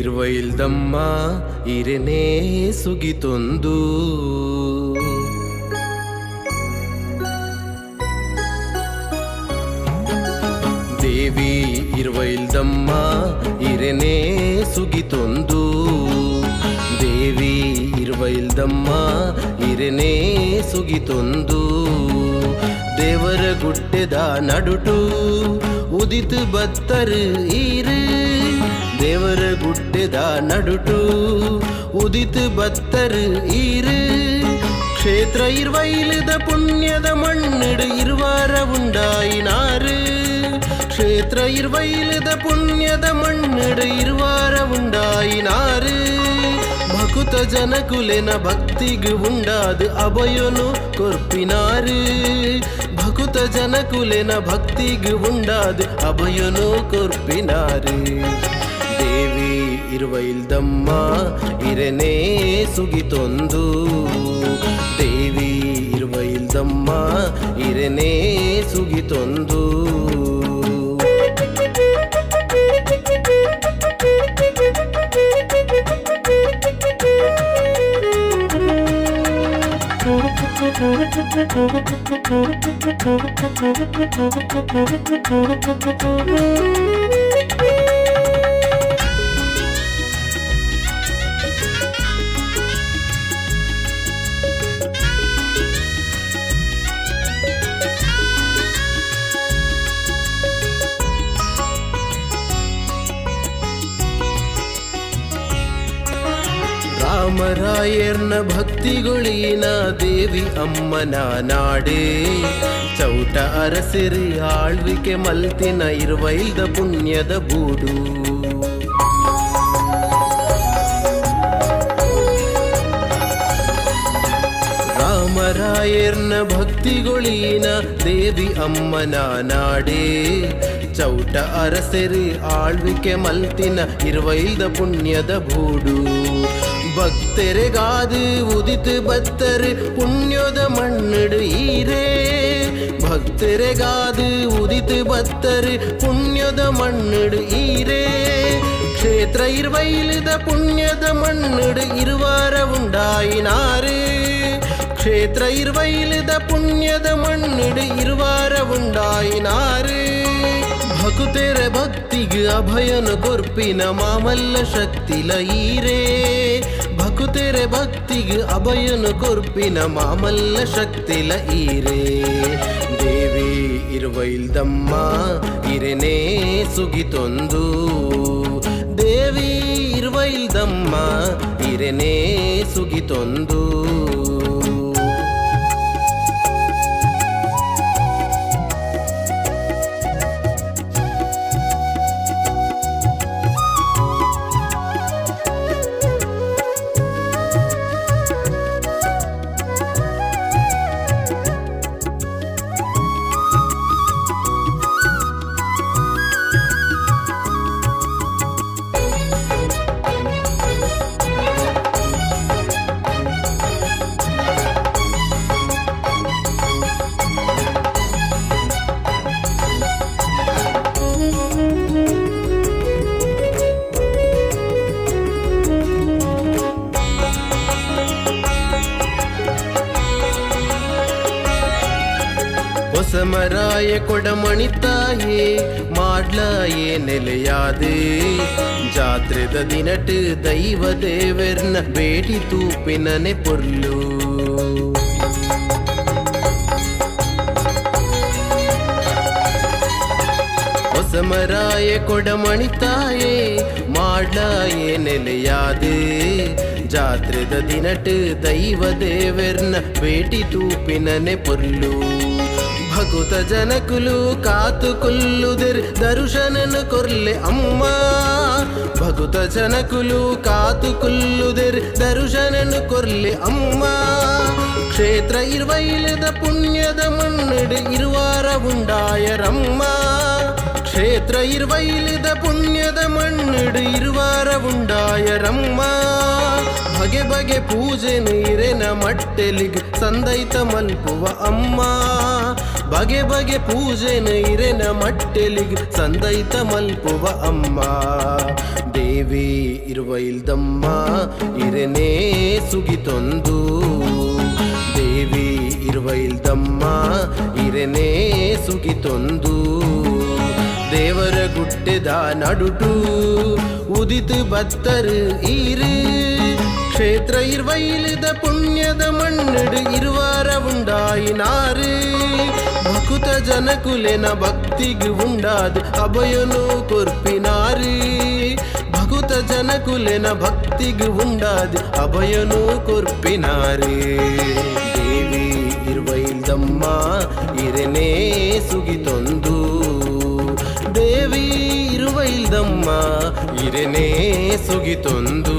ಇಲ್ದಮ್ಮ ಇರೆನೇ ಸುಗಿತೊಂದು ದೇವಿ ಇಲ್ದಮ್ಮ ಇರೆನೇ ಸುಗಿತೊಂದು ದೇವಿ ಇಲ್ದಮ್ಮ ಇರೆನೇ ಸುಗಿತೊಂದು ದೇವರ ಗುಡ್ಡೆದ ನಡುಟು ಉದಿತು ಬತ್ತರು ಈರು ದೇವರ ಗುಡ್ಡೆದ ನಡುಟು ಉದಿತು ಬತ್ತರು ಈರು ಕ್ಷೇತ್ರ ಇರ್ವೈಲದ ಪುಣ್ಯದ ಮಣ್ಣಿಡು ಇರುವಾರ ಉಂಡಾಯಿನಾರು ಕ್ಷೇತ್ರ ಇರ್ವೈಲದ ಪುಣ್ಯದ ಮಣ್ಣಿಡು ಇರುವಾರ ಉಂಡಾಯಿನಾರು ಭಕುತ ಜನಕುಲೆನ ಭಕ್ತಿಗು ಉಂಡಾದು ಅಭಯನು ಕೊರ್ಪಿನಾರು ಭಕುತ ಜನಕುಲೆನ ಭಕ್ತಿಗು ಉಂಡಾದು ಅಭಯನು ಕೊರ್ಪಿನಾರು ದೇವಿ ಇಲ್ದಮ್ಮ ಇರೆನೇ ಸುಗಿತೊಂದು ದೇವಿ ಇಲ್ದಮ್ಮ ಇರೆನೇ ಸುಗಿತೊಂದು ರಾಮರಾಯರ್ನ ಭಕ್ತಿಗೊಳಿನ ದೇವಿ ಅಮ್ಮನ ನಾಡೇ ಚೌಟ ಅರಸಿರಿ ಆಳ್ವಿಕೆ ಮಲ್ತಿನ ಇರ್ವೈಲ್ದ ಪುಣ್ಯದ ಬೂಡು ರಾಮರಾಯರ್ನ ಭಕ್ತಿಗೊಳಿನ ದೇವಿ ಅಮ್ಮನ ನಾಡೇ ಚೌಟ ಅರಸಿರಿ ಆಳ್ವಿಕೆ ಮಲ್ತಿನ ಇರ್ವೈಲ್ದ ಪುಣ್ಯದ ಬೂಡು ಭಕ್ತರೆಗಾದು ಉದಿತು ಬತ್ತರು ಪುಣ್ಯದ ಮಣ್ಣಿಡು ಈರೇ ಭಕ್ತರೆಗಾದು ಉದಿತು ಬತ್ತರು ಪುಣ್ಯದ ಮಣ್ಣಿಡು ಈರೇ ಕ್ಷೇತ್ರ ಇರ್ವೈಲದ ಪುಣ್ಯದ ಮಣ್ಣಿಡು ಇರುವಾರ ಉಂಡಾಯಿನಾರು ಕ್ಷೇತ್ರ ಇರ್ವೈಲದ ಪುಣ್ಯದ ಮಣ್ಣಿಡು ಇರುವಾರ ಉಂಡಾಯಿನಾರು ಭಕುತೆರ ಭಕ್ತಿಗೆ ಅಭಯನ ಕೊರ್ಪಿನ ಮಾಮಲ್ಲ ಶಕ್ತಿಲ ಈರೇ ಭಕುತೆರ ಭಕ್ತಿಗೆ ಅಭಯನ ಕೊರ್ಪಿನ ಮಾಮಲ್ಲ ಶಕ್ತಿಲ ಈರೇ ದೇವಿ ಇಲ್ದಮ್ಮ ಇರೆನೇ ಸುಗಿತೊಂದು ದೇವಿ ಇಲ್ದಮ್ಮ ಇರೆನೇ ಸುಗಿತೊಂದು ಹೊಸಮರಾಯ ಕೊಡಮಣಿತಾಯೇ ಮಾಡ್ಲಾಯೇ ನೆಲೆಯಾದೆ ಜಾತ್ರೆದ ದಿನಟ್ ದೈವ ದೇವರ್ನ ಬೇಟಿ ತೂಪಿನನೆ ಪೊರ್ಲು ಹೊಸಮರಾಯ ಕೊಡಮಣಿತಾಯೇ ಮಾಡ್ಲಾಯೇ ನೆಲೆಯಾದೆ ಜಾತ್ರೆದ ದಿನಟ್ ದೈವ ದೇವರ್ನ ಬೇಟಿ ತೂಪಿನನೆ ಪೊರ್ಲು ಭಕುತ ಜನಕುಲು ಕಾತು ಕೊಲ್ಲುದಿರ್ ದರ್ಶನನು ಕೊರ್ಲೆ ಅಮ್ಮ ಭಕುತ ಜನಕುಲು ಕಾತು ಕೊಲ್ಲುದಿರ್ ದರ್ಶನನು ಕೊರ್ಲೆ ಅಮ್ಮ ಕ್ಷೇತ್ರ ಇರ್ವೈಲದ ಪುಣ್ಯದ ಮಣ್ಣಿಡು ಇರುವಾರ ಉಂಡಾಯರಮ್ಮ ಕ್ಷೇತ್ರ ಇರ್ವೈಲದ ಪುಣ್ಯದ ಮಣ್ಣಿಡು ಇರುವಾರ ಉಂಡಾಯರಮ್ಮ ಬಗೆ ಬಗೆ ಪೂಜೆ ನೀರಿನ ಮಟ್ಟೆಲಿಗೆ ಸಂದೈತ ಮಲ್ಪುವ ಅಮ್ಮ ಬಗೆ ಬಗೆ ಪೂಜೆ ನೀರಿನ ಮಟ್ಟೆಲಿಗೆ ಸಂದೈತ ಮಲ್ಪುವ ಅಮ್ಮ ದೇವಿ ಇರುವ ಇಲ್ದಮ್ಮ ಇರೆನೇ ಸುಗಿತೊಂದು ದೇವಿ ಇರುವ ಇಲ್ದಮ್ಮ ಇರೆನೇ ಸುಗಿತೊಂದು ದೇವರ ಗುಡ್ಡೆದ ನಡುಟು ಉದಿತು ಬತ್ತರು ಈರು ಕ್ಷೇತ್ರ ಇರ್ವೈಲದ ಪುಣ್ಯದ ಮಣ್ಣಡು ಇರುವಾರ ಉಂಡಾಯಿನಾರು ಭಕುತ ಜನಕುಲೆನ ಭಕ್ತಿಗೆ ಉಂಡಾದ ಅಭಯನು ಕೊರ್ಪಿನಾರು ಭಕುತ ಜನಕುಲೆನ ಭಕ್ತಿಗೆ ಉಂಡಾದ ಅಭಯನು ಕೊರ್ಪಿನಾರು ದೇವಿ ಇರ್ವೈಲ್ದಮ್ಮ ಇರೆನೇ ಸುಗಿತೊಂದು ದೇವಿ ಇರುವೈಲ್ದಮ್ಮ ಇರೆನೇ ಸುಗಿತೊಂದು